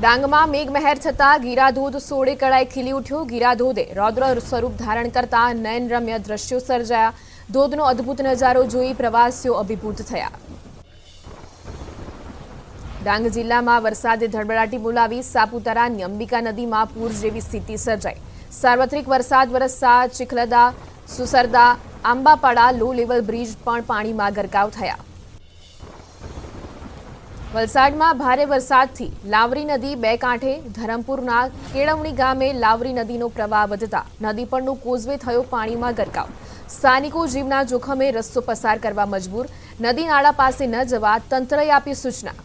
ડાંગમાં મેઘમહેર થતા ગીરાધોધ સોળે કળાએ ખીલી ઉઠ્યો। ગીરાધોધે રૌદ્ર સ્વરૂપ ધારણ કરતા નયનરમ્ય દ્રશ્યો સર્જાયા। ધોધનો અદ્ભુત નજારો જોઈ પ્રવાસીઓ અભિભૂત થયા। ડાંગ જિલ્લામાં વરસાદે ધડબડાટી બોલાવી। સાપુતારાની અંબિકા નદીમાં પૂર જેવી સ્થિતિ સર્જાઈ। સાર્વત્રિક વરસાદ વરસતા Chikhalda, Susarda, Ambapada low level bridge પણ પાણીમાં ગરકાવ થયા। વલસાડમાં ભારે વરસાદથી લાવરી નદી બે કાંઠે। ધરમપુરના કેળવણી ગામે લાવરી નદીનો પ્રવાહ વધતા નદી પરનો કોઝવે થયો પાણીમાં ગરકાવ। સ્થાનિકો જીવના જોખમે રસ્તો પસાર કરવા મજબૂર। નદી નાળા પાસે ન જવા તંત્રએ આપી સૂચના।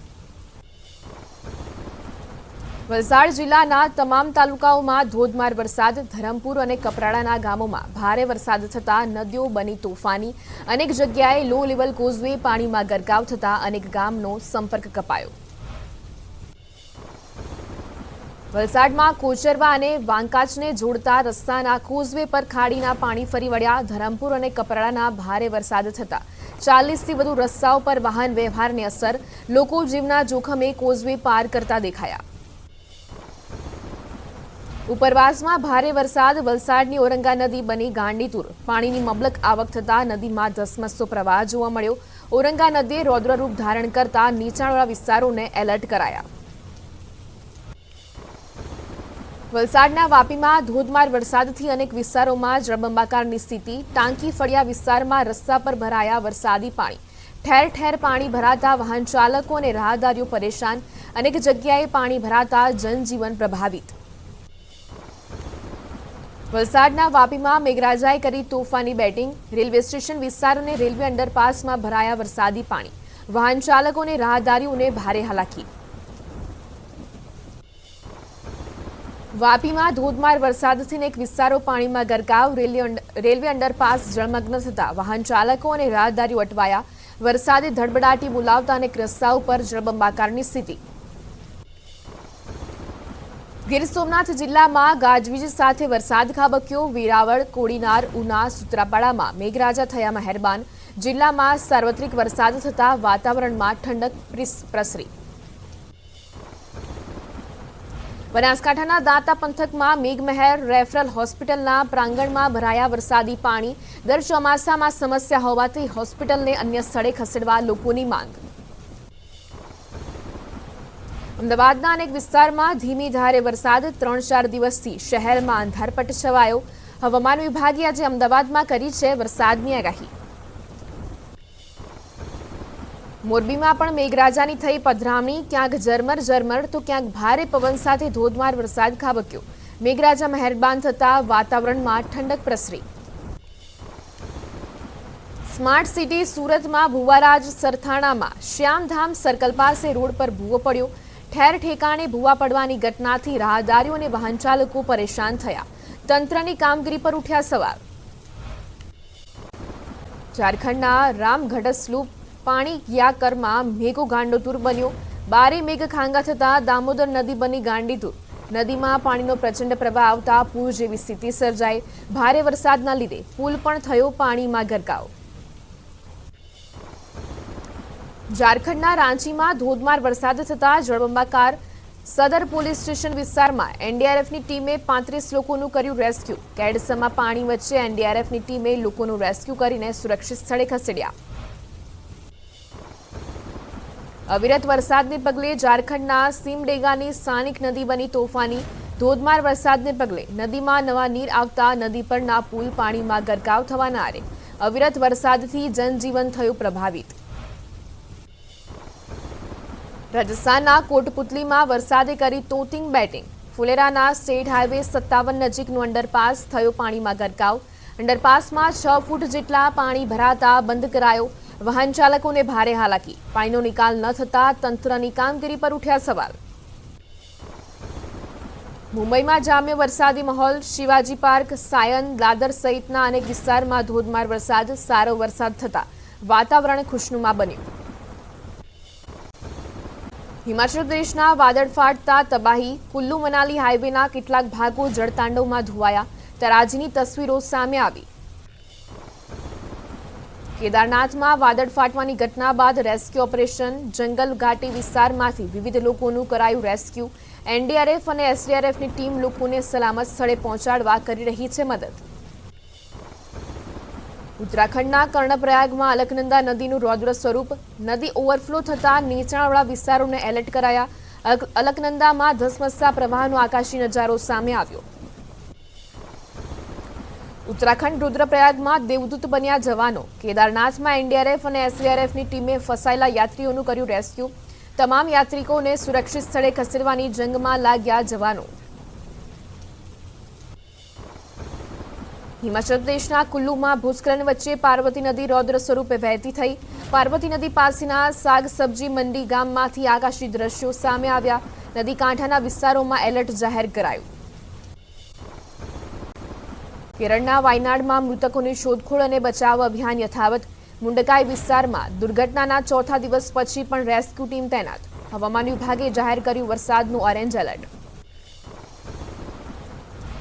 વલસાડ જિલ્લાના તમામ તાલુકાઓમાં ધોધમાર વરસાદ। ધરમપુર અને કપરાડાના ગામોમાં ભારે વરસાદ થતાં નદીઓ બની તોફાની। અનેક જગ્યાએ લો લેવલ કોઝવે પાણીમાં ગરકાવ થતાં અનેક ગામનો સંપર્ક કપાયો। વલસાડમાં કોચરવા અને વાંકાચને જોડતા રસ્તાના કોઝવે પર ખાડીના પાણી ફરી વળ્યા। ધરમપુર અને કપરાડાના ભારે વરસાદ થતાં 40થી વધુ રસ્તાઓ પર વાહન વ્યવહારની અસર। લોકો જીવના જોખમે કોઝવે પાર કરતા દેખાયા। ઉપરવાસમાં ભારે વરસાદ। વલસાડની ઓરંગા નદી બની ગાંડીતુર। પાણીની મબલક આવક થતાં નદીમાં ધસમસતો પ્રવાહ જોવા મળ્યો। ઓરંગા નદીએ રૌદ્ર રૂપ ધારણ કરતા નીચાણવાળા વિસ્તારોને એલર્ટ કરાયા। વલસાડના વાપીમાં ધોધમાર વરસાદથી અનેક વિસ્તારોમાં જળબંબાકારની સ્થિતિ। ટાંકી ફળિયા વિસ્તારમાં રસ્તા પર ભરાયા વરસાદી પાણી। ઠેર ઠેર પાણી ભરાતા વાહન ચાલકો અને રાહદારીઓ પરેશાન। અનેક જગ્યાએ પાણી ભરાતા જનજીવન પ્રભાવિત। વલસાડના વાપીમાં મેઘરાજાએ કરી તોફાની બેટિંગ। રેલવે સ્ટેશન વિસ્તાર અને રેલવે અંડરપાસમાં ભરાયા વરસાદી પાણી। વાહન ચાલકો અને રાહદારીઓને ભારે હાલાકી। વાપીમાં ધોધમાર વરસાદથી અનેક વિસ્તારો પાણીમાં ગરકાવ। રેલવે અંડરપાસ જળમગ્ન થતાં વાહન ચાલકો અને રાહદારીઓ અટવાયા। વરસાદે ધડબડાટી બોલાવતા અનેક રસ્તાઓ પર જળબંબાકારની સ્થિતિ। ગીર સોમનાથ જિલ્લામાં ગાજવીજ સાથે વરસાદ ખાબક્યો। વેરાવળ, કોડીનાર, ઉના, સૂત્રાપાડામાં મેઘરાજા થયા મહેરબાન। જિલ્લામાં સાર્વત્રિક વરસાદ થતાં વાતાવરણમાં ઠંડક પ્રસરી। બનાસકાંઠાના દાંતા પંથકમાં મેઘમહેર। રેફરલ હોસ્પિટલના પ્રાંગણમાં ભરાયા વરસાદી પાણી। દર ચોમાસામાં સમસ્યા હોવાથી હોસ્પિટલને અન્ય સ્થળે ખસેડવા લોકોની માંગ। અમદાવાદના અનેક વિસ્તારમાં ધીમી ધારે વરસાદ। 3-4 દિવસથી શહેરમાં અંધારપટ છવાયો। હવામાન વિભાગે આજે અમદાવાદમાં કરી છે વરસાદની આગાહી। મોરબીમાં પણ મેઘરાજાની થઈ પધરામણી। ક્યાંક ઝરમર તો ક્યાંક ભારે પવન સાથે ધોધમાર વરસાદ ખાબક્યો। મેઘરાજા મહેરબાન થતાં વાતાવરણમાં ઠંડક પ્રસરી। સ્માર્ટ સિટી સુરતમાં ભુવારાજ સરથાણામાં શ્યામધામ સર્કલ પાસે રોડ પર ભૂવો પડ્યો। ઠેર ઠેકાણે ભૂવા પડવાની ઘટનાથી રાહદારીઓ અને વાહન ચાલકો પરેશાન થયા। તંત્રની કામગીરી પર ઉઠ્યા સવાલ। ઝારખંડના રામગઢસલુ પાણીયાકરમાં મેઘો ગાંડોતુર બન્યો। બારે મેઘ ખાંગા થતાં દામોદર નદી બની ગાંડીતુર। નદીમાં પાણીનો પ્રચંડ પ્રવાહ આવતા પૂર જેવી સ્થિતિ સર્જાઈ। ભારે વરસાદના લીધે પુલ પણ થયો પાણીમાં ગરકાવ। ઝારખંડના રાંચીમાં ધોધમાર વરસાદ થતાં જળબંબાકાર। સદર પોલીસ સ્ટેશન વિસ્તારમાં એનડીઆરએફની ટીમે 35 લોકોનું કર્યું રેસ્ક્યુ। કેડસમાં પાણી વચ્ચે એનડીઆરએફની ટીમે લોકોનું રેસ્ક્યુ કરીને સુરક્ષિત સ્થળે ખસેડ્યા। અવિરત વરસાદને પગલે ઝારખંડના સિમડેગાની સ્થાનિક નદી બની તોફાની। ધોધમાર વરસાદને પગલે નદીમાં નવા નીર આવતા નદી પરના પુલ પાણીમાં ગરકાવ થવાના આરે। અવિરત વરસાદથી જનજીવન થયું પ્રભાવિત। રાજસ્થાનના કોટપુતલીમાં વરસાદે કરી તોતિંગ બેટિંગ। ફુલેરાના સ્ટેટ હાઈવે 57 નજીકનું અંડરપાસ થયો પાણીમાં ગરકાવ। અંડરપાસમાં 6 ફૂટ જેટલા પાણી ભરાતા બંધ કરાયો। વાહન ચાલકોને ભારે હાલાકી। પાણીનો નિકાલ ન થતાં તંત્રની કામગીરી પર ઉઠ્યા સવાલ। મુંબઈમાં જામ્યો વરસાદી માહોલ। શિવાજી પાર્ક, સાયન, દાદર સહિતના અનેક વિસ્તારમાં ધોધમાર વરસાદ। સારો વરસાદ થતાં વાતાવરણ ખુશનુમા બન્યું। હિમાચલ પ્રદેશના વાદળ ફાટતા તબાહી। કુલ્લુ મનાલી હાઈવેના કેટલાક ભાગો જળતાંડવમાં ધોવાયા। તરાજીની તસવીરો સામે આવી। કેદારનાથમાં વાદળ ફાટવાની ઘટના બાદ રેસ્ક્યુ ઓપરેશન જંગલ ઘાટી વિસ્તારમાંથી વિવિધ લોકોનું કરાયું રેસ્ક્યુ એનડીઆરએફ અને એસડીઆરએફની ટીમ લોકોને સલામત સ્થળે પહોંચાડવા કરી રહી છે મદદ ઉત્તરાખંડના કર્ણપ્રયાગમાં અલકનંદા નદીનું રૌદ્ર સ્વરૂપ નદી ઓવરફ્લો થતાં નીચાણવાળા વિસ્તારોને એલર્ટ કરાયા અલકનંદામાં ધસમસતા પ્રવાહનો આકાશી નજારો સામે આવ્યો ઉત્તરાખંડ રુદ્રપ્રયાગમાં દેવદૂત બન્યા જવાનો કેદારનાથમાં એનડીઆરએફ અને એસડીઆરએફની ટીમે ફસાયેલા યાત્રીઓનું કર્યું રેસ્ક્યુ તમામ યાત્રિકોને સુરક્ષિત સ્થળે ખસેડવાની જંગમાં લાગ્યા જવાનો હિમાચલ પ્રદેશના કુલ્લુમાં ભૂસ્ખલન વચ્ચે પાર્વતી નદી રૌદ્ર સ્વરૂપે વહેતી થઈ પાર્વતી નદી પાસેના શાક સબ્જી મંડી ગામમાંથી આકાશી દ્રશ્યો સામે આવ્યા નદી કાંઠાના વિસ્તારોમાં એલર્ટ જાહેર કરાયું કેરળના વાયનાડમાં મૃતકોની શોધખોળ અને બચાવ અભિયાન યથાવત મુંડકાઈ વિસ્તારમાં દુર્ઘટનાના ચોથા દિવસ પછી પણ રેસ્ક્યુ ટીમ તૈનાત હવામાન વિભાગે જાહેર કર્યું વરસાદનું ઓરેન્જ એલર્ટ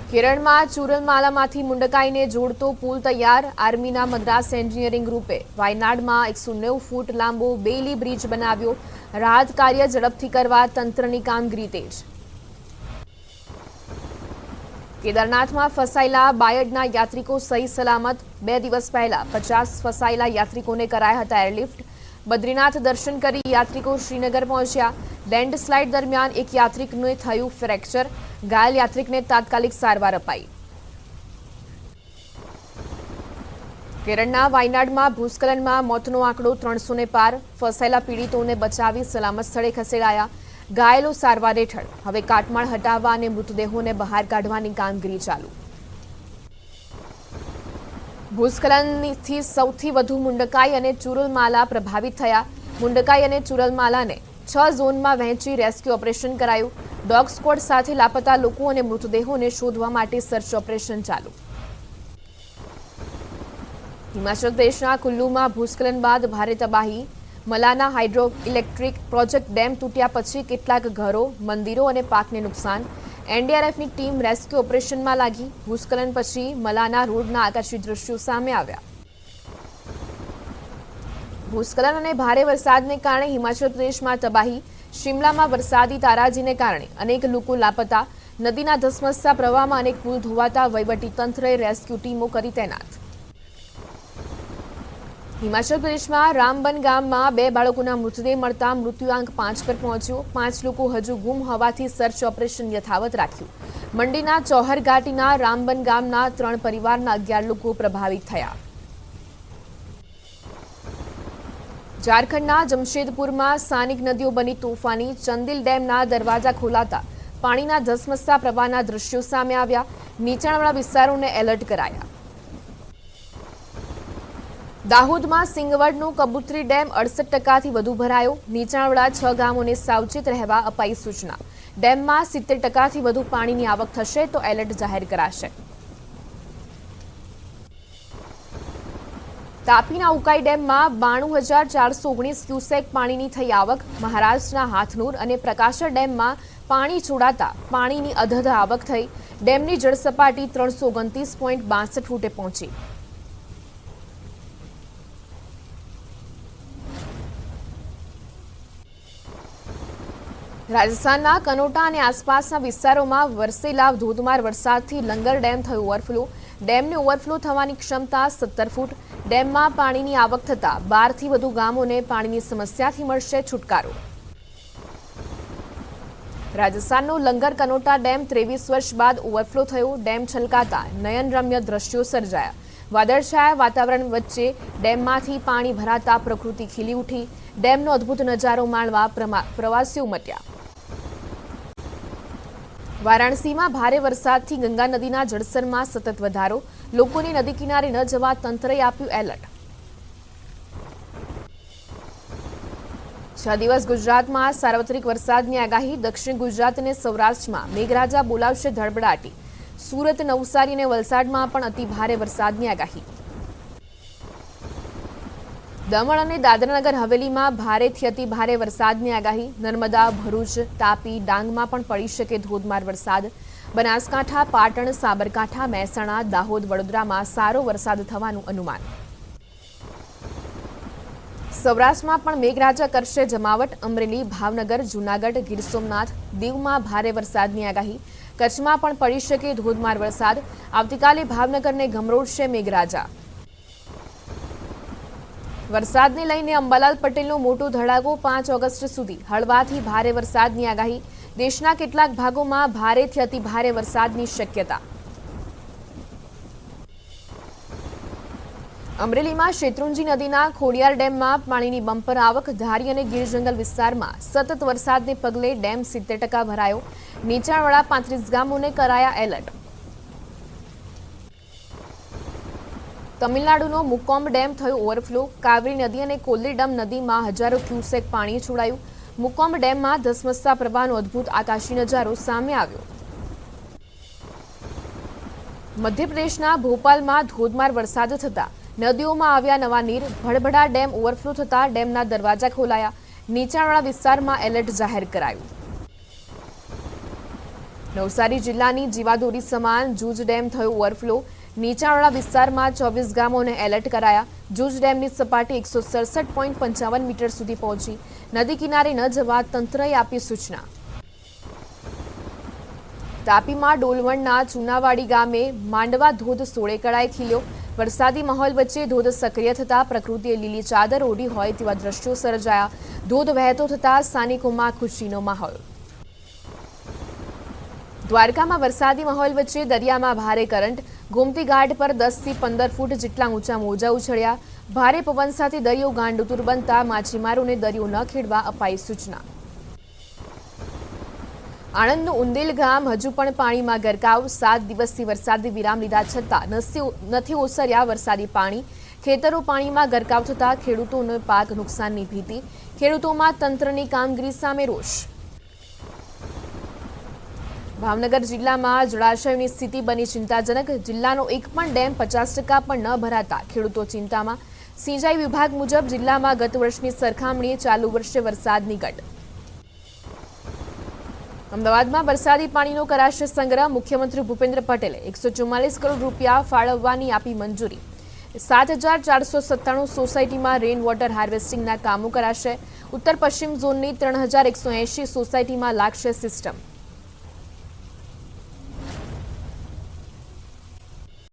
કેરળમાં ચુરલમાલામાંથી મુંડકાઈને જોડતો પુલ તૈયાર આર્મીના મદ્રાસ એન્જિનિયરિંગ ગ્રુપે વાયનાડમાં 190 ફૂટ લાંબો બેલી બ્રિજ બનાવ્યો રાહત કાર્ય ઝડપથી કરવા તંત્રની કામગીરી તેજ કેદારનાથમાં ફસાયેલા બાયડના યાત્રિકો સહી સલામત 2 દિવસ પહેલા 50 ફસાયેલા યાત્રિકોને કરાયા હતા એરલિફ્ટ બદ્રીનાથ દર્શન કરી યાત્રિકો શ્રીનગર પહોંચ્યા લેન્ડસ્લાઇડ દરમિયાન એક યાત્રિકને થયું ફ્રેક્ચર ઘાયલ યાત્રિકને તાત્કાલિક સારવાર અપાઈ કેરળના વાયનાડમાં ભૂસ્ખલનમાં મોતનો આંકડો 300 ને પાર ફસાયેલા પીડિતોને બચાવી સલામત સ્થળે ખસેડાયા ઘાયલો સારવાર હેઠળ હવે કાટમાળ હટાવવા અને મૃતદેહોને બહાર કાઢવાની કામગીરી ચાલુ ભૂસ્ખલનથી સૌથી વધુ મુંડકાઈ અને ચુરલમાલા પ્રભાવિત થયા મુંડકાઈ અને ચુરલમાલાને 6 ઝોનમાં વહેંચી રેસ્ક્યુ ઓપરેશન કરાયું ડોગ સ્ક્વોડ સાથે લાપતા લોકો અને મૃતદેહોને શોધવા માટે સર્ચ ઓપરેશન ચાલુ હિમાચલ પ્રદેશના કુલ્લુમાં ભૂસ્ખલન બાદ ભારે તબાહી મલાના હાઇડ્રો ઇલેક્ટ્રિક પ્રોજેક્ટ ડેમ તૂટ્યા પછી કેટલાક ઘરો મંદિરો અને પાકને નુકસાન એનડીઆરએફની ટીમ રેસ્ક્યુ ઓપરેશનમાં લાગી ભૂસ્ખલન પછી મલાના રોડના આકાશી દ્રશ્યો સામે આવ્યા ભૂસ્ખલન અને ભારે વરસાદને કારણે હિમાચલ પ્રદેશમાં તબાહી શિમલામાં વરસાદી તારાજીને કારણે અનેક લોકો લાપતા નદીના ધસમસતા પ્રવાહમાં અનેક પુલ ધોવાતા વહીવટીતંત્રએ રેસ્ક્યુ ટીમો કરી તૈનાત હિમાચલ પ્રદેશમાં રામબન ગામમાં 2 બાળકોના મૃતદેહ મળતા મૃત્યુઆંક 5 પર પહોંચ્યો 5 લોકો હજુ ગુમ હોવાથી સર્ચ ઓપરેશન યથાવત રાખ્યું મંડીના ચોહર ઘાટીના રામબન ગામના 3 પરિવારના 11 લોકો પ્રભાવિત થયા ઝારખંડના જમશેદપુરમાં સ્થાનિક નદીઓ બની તોફાની ચંદિલ ડેમના દરવાજા ખોલાતા પાણીના ધસમસતા પ્રવાહના દ્રશ્યો સામે આવ્યા નીચાણવાળા વિસ્તારોને એલર્ટ કરાયા દાહોદમાં સિંગવડનો કબૂતરી ડેમ 68% વધુ ભરાયો નીચાણવાળા 6 ગામોને સાવચેત રહેવા અપાઈ સૂચના ડેમમાં 70% વધુ પાણીની આવક થશે તો એલર્ટ જાહેર કરાશે તાપીના ઉકાઈ ડેમમાં 92,419 ક્યુસેક પાણીની થઈ આવક મહારાષ્ટ્રના હાથનૂર અને પ્રકાશર ડેમમાં પાણી છોડાતા પાણીની અધધ આવક થઈ ડેમની જળસપાટી 329.62 ફૂટે પહોંચી રાજસ્થાનના કનોટા અને આસપાસના વિસ્તારોમાં વરસેલા ધોધમાર વરસાદથી લંગર ડેમ થયો ઓવરફ્લો ડેમને ઓવરફ્લો થવાની ક્ષમતા 17 ફૂટ ડેમમાં પાણીની આવક થતાં 12થી વધુ ગામોને પાણીની સમસ્યાથી મળશે છુટકારો રાજસ્થાનનો લંગર કનોટા ડેમ 23 વર્ષ બાદ ઓવરફ્લો થયો ડેમ છલકાતા નયનરમ્ય દ્રશ્યો સર્જાયા વાદળછાયા વાતાવરણ વચ્ચે ડેમમાંથી પાણી ભરાતા પ્રકૃતિ ખીલી ઉઠી ડેમનો અદ્ભુત નજારો માણવા પ્રવાસીઓ ઉમટ્યા વારાણસીમાં ભારે વરસાદથી ગંગા નદીના જળસ્તરમાં સતત વધારો લોકોને નદી કિનારે ન જવા તંત્રએ આપ્યું એલર્ટ 6 દિવસ ગુજરાતમાં સાર્વત્રિક વરસાદની આગાહી દક્ષિણ ગુજરાત અને સૌરાષ્ટ્રમાં મેઘરાજા બોલાવશે ધડબડાટી સુરત નવસારી અને વલસાડમાં પણ અતિ ભારે વરસાદની આગાહી દમણ અને દાદરાનગર હવેલીમાં ભારેથી અતિ ભારે વરસાદની આગાહી નર્મદા ભરૂચ તાપી ડાંગમાં પણ પડી શકે ધોધમાર વરસાદ બનાસકાંઠા પાટણ સાબરકાંઠા મહેસાણા દાહોદ વડોદરામાં સારો વરસાદ થવાનું અનુમાન સૌરાષ્ટ્રમાં પણ મેઘરાજા કરશે જમાવટ। અમરેલી, ભાવનગર, જૂનાગઢ, ગીર સોમનાથ, દીવમાં ભારે વરસાદની આગાહી। કચ્છમાં પણ પડી શકે ધોધમાર વરસાદ। આવતીકાલે ભાવનગરને ગમરોળશે મેઘરાજા। વરસાદને લઈને અંબાલાલ પટેલનો મોટો ધડાકો 5 ઓગસ્ટ સુધી હળવાથી ભારે વરસાદની આગાહી। દેશના કેટલાક ભાગોમાં ભારેથી અતિ ભારે વરસાદની શક્યતા। અમરેલીમાં શેત્રુંજી નદીના ખોડિયાર ડેમમાં પાણીની બમ્પર આવક। ધારી અને ગીર જંગલ વિસ્તારમાં સતત વરસાદને પગલે ડેમ 70% ભરાયો। નીચાણવાળા 35 ગામોને કરાયા એલર્ટ। તમિલનાડુનો મુકોમ્બ ડેમ થયો ઓવરફ્લો। કાવેરી નદી અને કોલ્લીડમ નદીમાં હજારો ક્યુસેક પાણી છોડાયું। મુકોમ્બ ડેમમાં ધસમસતા પ્રવાહનો અદ્ભુત આકાશી નજારો સામે આવ્યો। મધ્યપ્રદેશના ભોપાલમાં ધોધમાર વરસાદ થતા નદીઓમાં આવ્યા નવા નીર। ભડભડા ડેમ ઓવરફ્લો થતા ડેમના દરવાજા ખોલાયા। નીચાણવાળા વિસ્તારમાં એલર્ટ જાહેર કરાયું। નવસારી જિલ્લાની જીવાદોરી સમાન જૂજ ડેમ થયો ઓવરફ્લો। નીચાણવાળા વિસ્તારમાં 24 ગામોને એલર્ટ કરાયા। જૂજ ડેમની સપાટી 167.55 મીટર સુધી પહોંચી। નદી કિનારે ન જવા તંત્રએ આપી સૂચના। તાપીમાં ડોલવણના ચુનાવાડી ગામે માંડવા ધોધ 16 કળાએ ખીલ્યો। વરસાદી માહોલ વચ્ચે ધોધ સક્રિય થતા પ્રકૃતિએ લીલી ચાદર ઓઢી હોય તેવા દ્રશ્યો સર્જાયા। ધોધ વહેતો થતા સ્થાનિકોમાં ખુશીનો માહોલ। દ્વારકામાં વરસાદી માહોલ વચ્ચે દરિયામાં ભારે કરંટ। ગોમતી ઘાટ પર 10 થી 15 ફૂટ જેટલા ઊંચા મોજા ઉછળ્યા। ભારે પવન સાથે દરિયો ગાંડુતુર બનતા માછીમારોને દરિયો ન ખેડવા અપાઈ સૂચના। આણંદનું ઉંદેલ ગામ હજુ પણ પાણીમાં ગરકાવ। 7 દિવસથી વરસાદી વિરામ લીધા છતાં નથી ઓસર્યા વરસાદી પાણી। ખેતરો પાણીમાં ગરકાવ થતા ખેડૂતોને પાક નુકસાનની ભીતિ। ખેડૂતોમાં તંત્રની કામગીરી સામે રોષ। ભાવનગર જિલ્લામાં જળાશયોની સ્થિતિ બની ચિંતાજનક। જિલ્લાનો એક પણ ડેમ 50% પણ ન ભરાતા ખેડૂતો ચિંતામાં। સિંચાઈ વિભાગ મુજબ જિલ્લામાં ગત વર્ષની સરખામણીએ ચાલુ વર્ષે વરસાદની ઘટ। અમદાવાદમાં વરસાદી પાણીનો કરાશે સંગ્રહ। મુખ્યમંત્રી ભૂપેન્દ્ર પટેલે 144 કરોડ રૂપિયા ફાળવવાની આપી મંજૂરી। 7497 સોસાયટીમાં રેઇન વોટર હાર્વેસ્ટિંગના કામો કરાશે। ઉત્તર પશ્ચિમ ઝોનની 3180 સોસાયટીમાં લાગશે સિસ્ટમ।